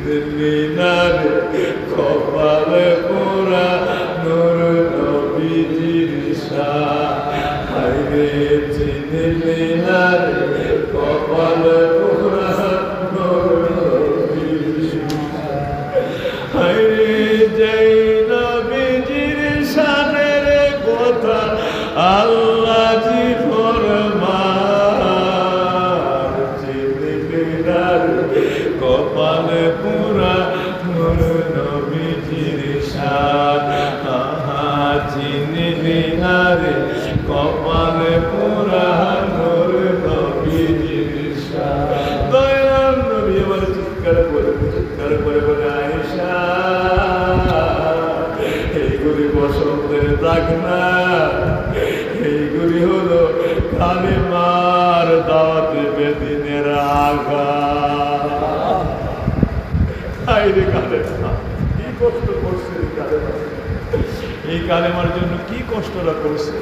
চিনলিনার কপালে পোড়া নূর নবীজির শান। হায়রে চিনলিনার কপালে পোড়া নূর নবীজির শান। হায়রে যেই নবীজির শানের কথা আল্লাহ জি ফরমান। চিনলিনার কপালে পুরা নূর নবীজির শান। চিনলিনার কপালে পুরা নূর নবীজির শান। দয়াল নবী আমার চিৎকার করে বলে আয়েশা এইগুলি বসন্তের দাগ না, এইগুলি হলো কালেমার দাওয়াতে বেদিনের আঘাত। আইরে কালেমা কি কষ্ট করছে এই কালেমার জন্য, কি কষ্টটা করছে।